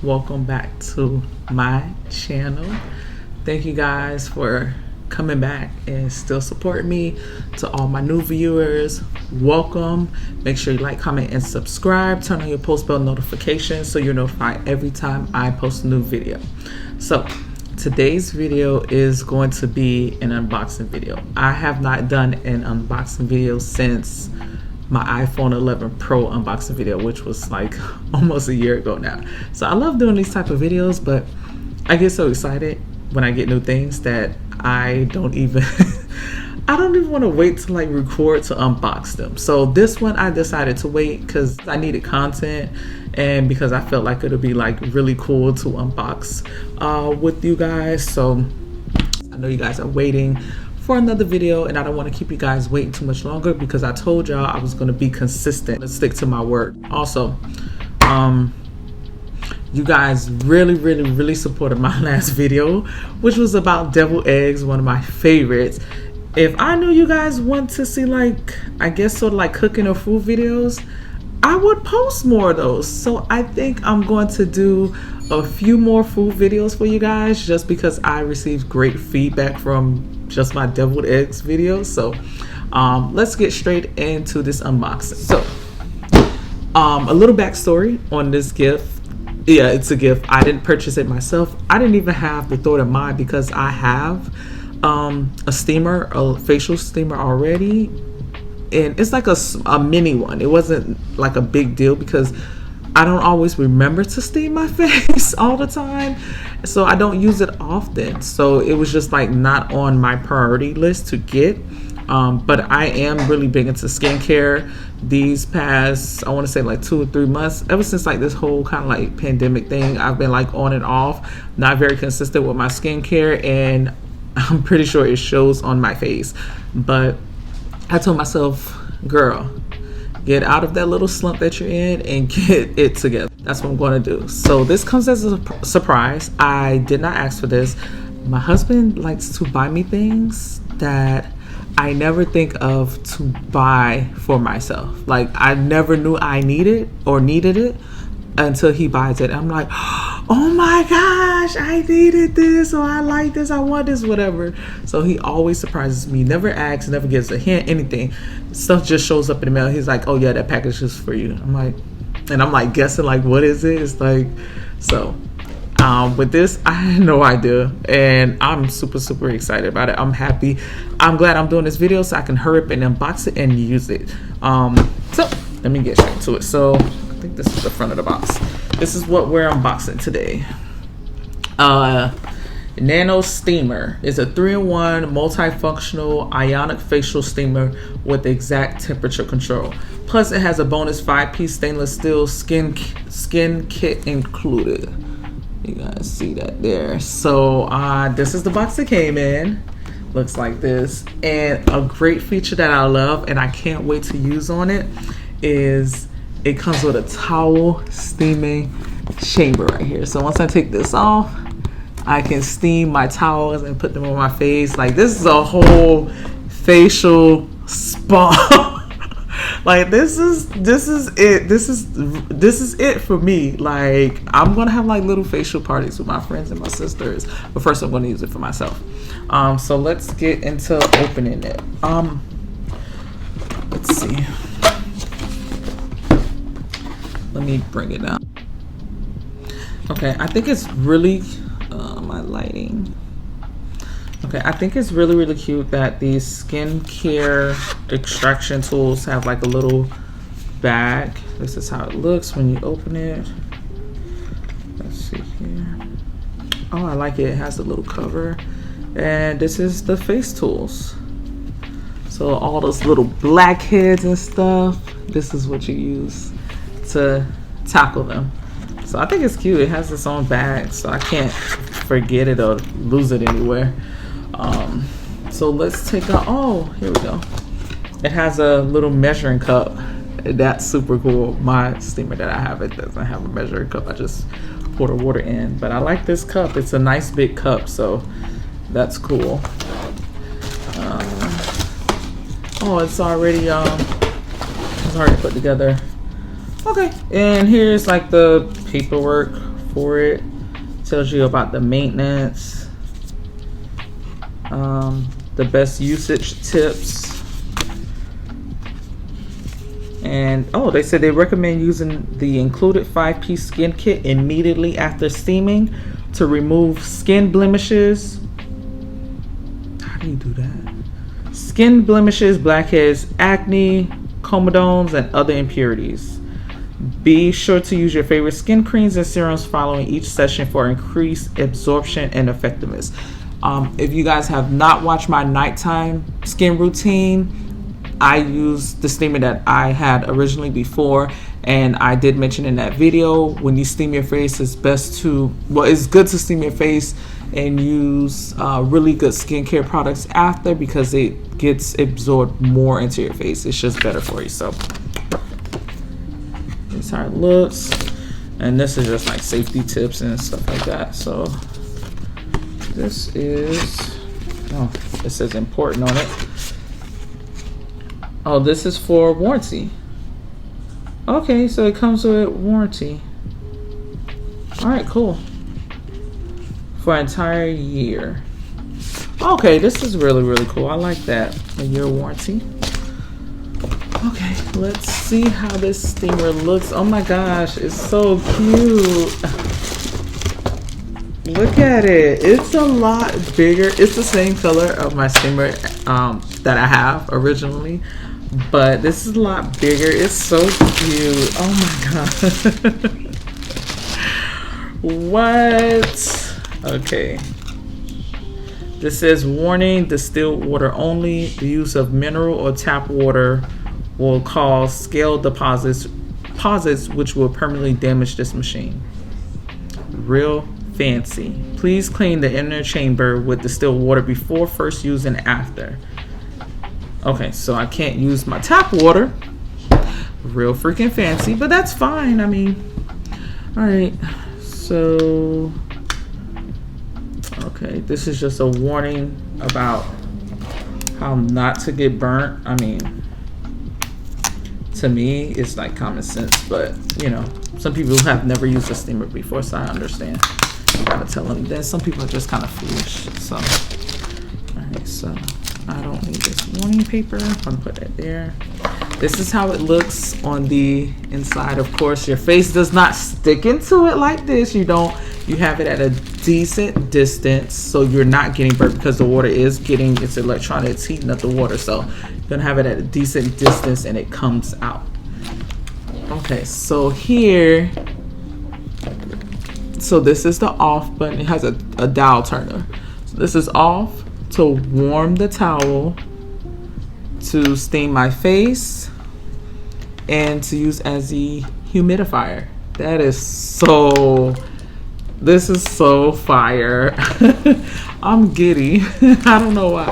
welcome back to my channel. Thank you guys for coming back and still supporting me. To all my new viewers, welcome. Make sure you like, comment, and subscribe. Turn on your post bell notifications so you're notified every time I post a new video. So today's video is going to be an unboxing video. I have not done an unboxing video since my iPhone 11 Pro unboxing video, which was like almost a year ago now. So I love doing these type of videos, but I get so excited when I get new things that I don't even I don't even want to wait to like record to unbox them. So this one I decided to wait because I needed content and because I felt like it'll be like really cool to unbox with you guys. So I know you guys are waiting for another video and I don't want to keep you guys waiting too much longer because I told y'all I was going to be consistent and stick to my word. Also, you guys really supported my last video, which was about deviled eggs, one of my favorites. If I knew you guys want to see like, I guess sort of like cooking or food videos, I would post more of those. So I think I'm going to do a few more food videos for you guys just because I received great feedback from just my deviled eggs videos. So let's get straight into this unboxing. So a little backstory on this gift. Yeah, it's a gift. I didn't purchase it myself. I didn't even have the thought in mind because I have a steamer, a facial steamer already, and it's like a mini one. It wasn't like a big deal because I don't always remember to steam my face all the time, so I don't use it often. So it was just like not on my priority list to get. But I am really big into skincare these past, I want to say like 2 or 3 months. Ever since like this whole kind of like pandemic thing, I've been like on and off, not very consistent with my skincare, and I'm pretty sure it shows on my face. But I told myself, girl, get out of that little slump that you're in and get it together. That's what I'm going to do. So this comes as a surprise. I did not ask for this. My husband likes to buy me things that I never think of to buy for myself. Like I never knew I needed it until he buys it. I'm like, oh my gosh, I needed this, or I like this, I want this, whatever. So he always surprises me, never asks, never gives a hint, anything. Stuff just shows up in the mail. He's like, oh yeah, that package is for you. I'm like guessing like, what is it? It's like, so with this, I had no idea, and I'm super excited about it. I'm happy. I'm glad I'm doing this video so I can hurry up and unbox it and use it. So let me get straight to it. So I think this is the front of the box. This is what we're unboxing today. NANO steamer is a 3-in-1 multifunctional ionic facial steamer with exact temperature control. Plus it has a bonus 5-piece stainless steel skin kit included. You guys see that there. So this is the box it came in. Looks like this. And a great feature that I love and I can't wait to use on it is it comes with a towel steaming chamber right here. So once I take this off, I can steam my towels and put them on my face. Like this is a whole facial spa. Like this is it for me. Like I'm gonna have like little facial parties with my friends and my sisters, but first I'm gonna use it for myself. So let's get into opening it. Let's see. Let me bring it down. Okay, I think it's really my lighting. Okay, I think it's really cute that these skincare extraction tools have like a little bag. This is how it looks when you open it. Let's see here. Oh, I like it. It has a little cover. And this is the face tools. So all those little blackheads and stuff, this is what you use to tackle them. So I think it's cute. It has its own bag, so I can't forget it or lose it anywhere. So let's take out, oh, here we go. It has a little measuring cup. That's super cool. My steamer that I have, it doesn't have a measuring cup. I just pour the water in, but I like this cup. It's a nice big cup, so that's cool. Oh, it's already put together. Okay, and here's like the paperwork for it. Tells you about the maintenance, the best usage tips. And oh, they said they recommend using the included 5-piece skin kit immediately after steaming to remove skin blemishes. How do you do that? Skin blemishes, blackheads, acne, comedones, and other impurities. Be sure to use your favorite skin creams and serums following each session for increased absorption and effectiveness. If you guys have not watched my nighttime skin routine, I use the steamer that I had originally before, and I did mention in that video, when you steam your face, it's best to, well, it's good to steam your face and use really good skincare products after, because it gets absorbed more into your face. It's just better for you. So this is how it looks, and this is just like safety tips and stuff like that. So this is, oh, it says important on it. Oh, this is for warranty. Okay, so it comes with warranty. All right, cool. For an entire year. Okay, this is really, really cool. I like that. A year warranty. Okay, let's see how this steamer looks. Oh my gosh, it's so cute. Look at it. It's a lot bigger. It's the same color of my steamer that I have originally, but this is a lot bigger. It's so cute. Oh my god. What? Okay. This says, warning, distilled water only. The use of mineral or tap water will cause scale deposits which will permanently damage this machine. Real fancy. Please clean the inner chamber with distilled water before first use and after. Okay, so I can't use my tap water. Real freaking fancy, but that's fine. I mean, all right. So, okay, this is just a warning about how not to get burnt. I mean, to me, it's like common sense, but you know, some people have never used a steamer before, so I understand. I gotta tell them. Then some people are just kind of foolish. So, all right, so I don't need this warning paper. I'm gonna put that there. This is how it looks on the inside. Of course, your face does not stick into it like this. You have it at a decent distance, so you're not getting burnt, because the water is getting, it's electronic, it's heating up the water. So you're gonna have it at a decent distance and it comes out. Okay, so here, so this is the off button. It has a dial turner. So this is off to warm the towel, to steam my face, and to use as the humidifier. That is so, this is so fire. I'm giddy. I don't know why.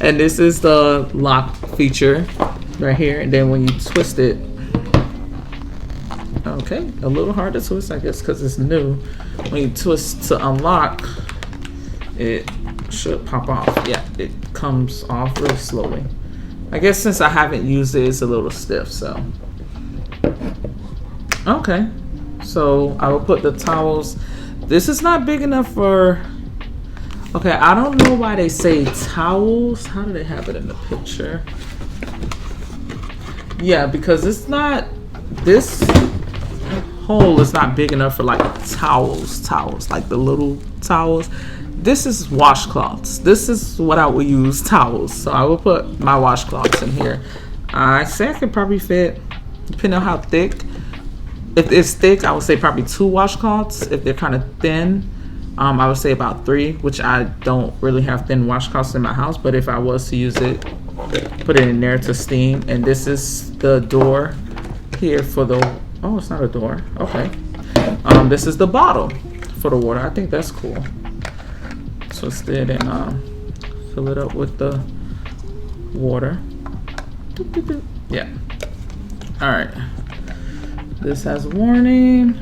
And this is the lock feature right here. And then when you twist it, okay, a little hard to twist, I guess, because it's new. When you twist to unlock, it should pop off. Yeah, it comes off really slowly. I guess since I haven't used it, it's a little stiff, so. Okay, so I will put the towels. This is not big enough for, okay, I don't know why they say towels. How do they have it in the picture? Yeah, because it's not, this hole is not big enough for like towels, like the little towels. This is washcloths. This is what I would use, towels. So I will put my washcloths in here. I say I could probably fit, depending on how thick. If it's thick, I would say probably 2 washcloths. If they're kind of thin, I would say about 3, which I don't really have thin washcloths in my house. But if I was to use it, put it in there to steam. And this is the door here for the, oh, it's not a door. Okay. This is the bottle for the water. I think that's cool. Twist it and fill it up with the water. Yeah. All right. This has warning.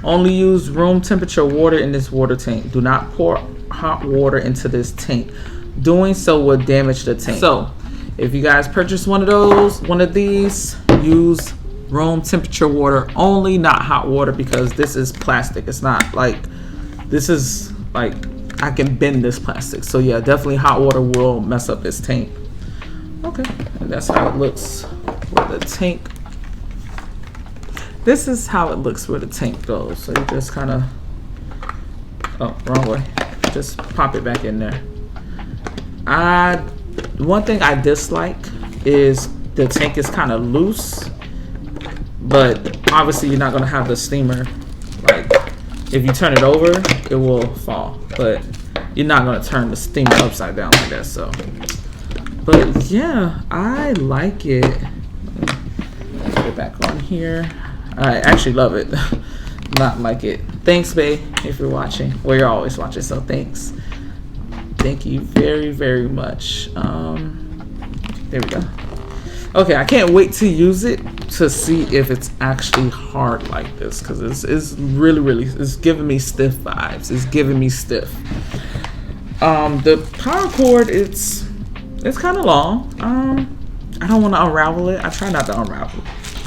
Only use room temperature water in this water tank. Do not pour hot water into this tank. Doing so will damage the tank. So if you guys purchase one of these, use room temperature water only, not hot water, because this is plastic. It's not like, this is like, I can bend this plastic. So yeah, definitely hot water will mess up this tank. Okay, and that's how it looks with the tank. This is how it looks where the tank goes. So you just kind of, oh, wrong way. Just pop it back in there. One thing I dislike is the tank is kind of loose, but obviously you're not gonna have the steamer, like if you turn it over, it will fall, but you're not gonna turn the steamer upside down like that. So, but yeah, I like it. Put it back on here. I actually love it. Not like it. Thanks, babe, if you're watching. Well, you're always watching, so thanks. Thank you very, very much. There we go. Okay, I can't wait to use it to see if it's actually hard like this, because it's really, it's giving me stiff vibes. It's giving me stiff. The power cord, it's kind of long. I don't want to unravel it. I try not to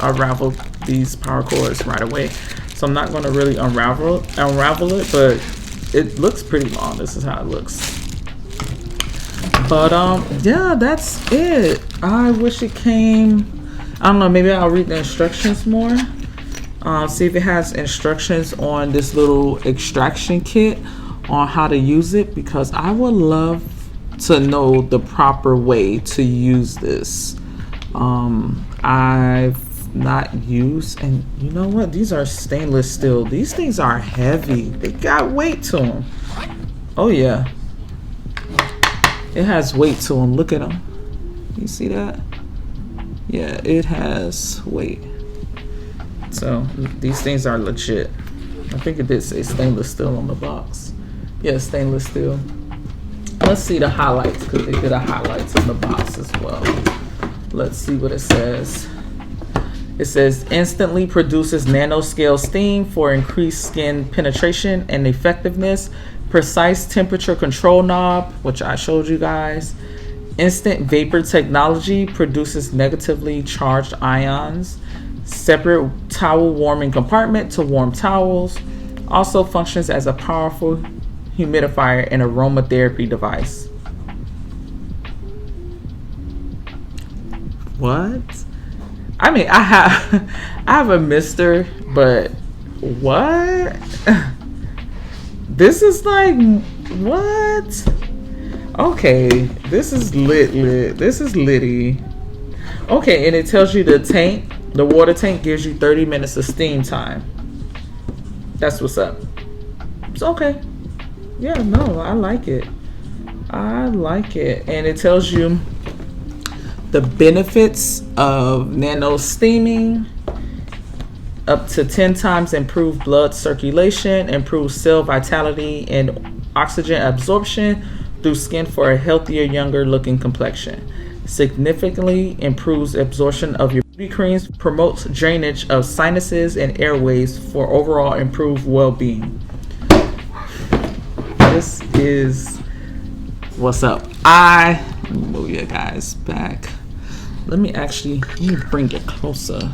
unravel these power cords right away, so I'm not going to really unravel it, but it looks pretty long. This is how it looks. But yeah, that's it. I wish it came, I don't know, maybe I'll read the instructions more, see if it has instructions on this little extraction kit on how to use it, because I would love to know the proper way to use this. I've not used, and you know what, these are stainless steel. These things are heavy. They got weight to them. Oh yeah, it has weight to them. Look at them. You see that? Yeah, it has weight. So these things are legit. I think it did say stainless steel on the box. Yeah, stainless steel. Let's see the highlights, because they did a highlights on the box as well. Let's see what it says. It says instantly produces nanoscale steam for increased skin penetration and effectiveness. Precise temperature control knob, which I showed you guys. Instant vapor technology produces negatively charged ions. Separate towel warming compartment to warm towels. Also functions as a powerful humidifier and aromatherapy device. What? I mean, I have a mister, but what? This is like, what? Okay, this is lit. This is litty. Okay, and it tells you the water tank gives you 30 minutes of steam time. That's what's up. It's okay. Yeah, no, I like it. I like it. And it tells you the benefits of nano steaming. Up to 10 times improved blood circulation, improved cell vitality and oxygen absorption through skin for a healthier, younger looking complexion. Significantly improves absorption of your beauty creams, promotes drainage of sinuses and airways for overall improved well-being. This is what's up. Let me move you guys back. Let me bring it closer.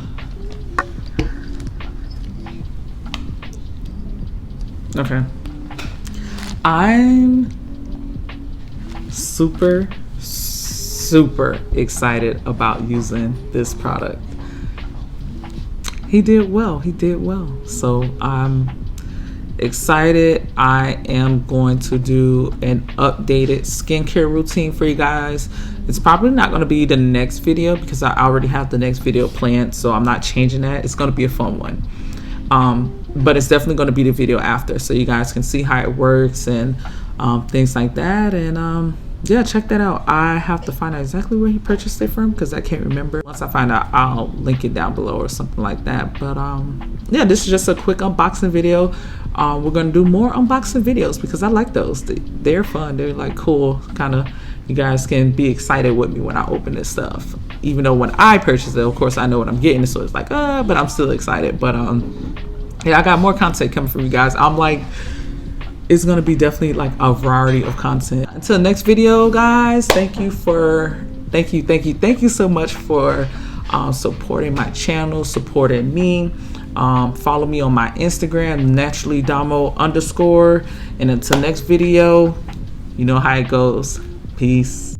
Okay. I'm super excited about using this product. He did well. So I'm excited. I am going to do an updated skincare routine for you guys. It's probably not going to be the next video, because I already have the next video planned, so I'm not changing that. It's going to be a fun one. But it's definitely going to be the video after, so you guys can see how it works and things like that. And yeah, check that out. I have to find out exactly where he purchased it from, because I can't remember. Once I find out, I'll link it down below or something like that. But yeah, this is just a quick unboxing video. We're going to do more unboxing videos, because I like those. They're fun. They're like cool, kind of, you guys can be excited with me when I open this stuff. Even though when I purchase it, of course, I know what I'm getting, so it's like, but I'm still excited. But yeah, I got more content coming from you guys. I'm like, it's gonna be definitely like a variety of content. Until the next video, guys, thank you so much for supporting my channel, supporting me. Follow me on my Instagram, naturally Domo _. And until next video, you know how it goes. Peace.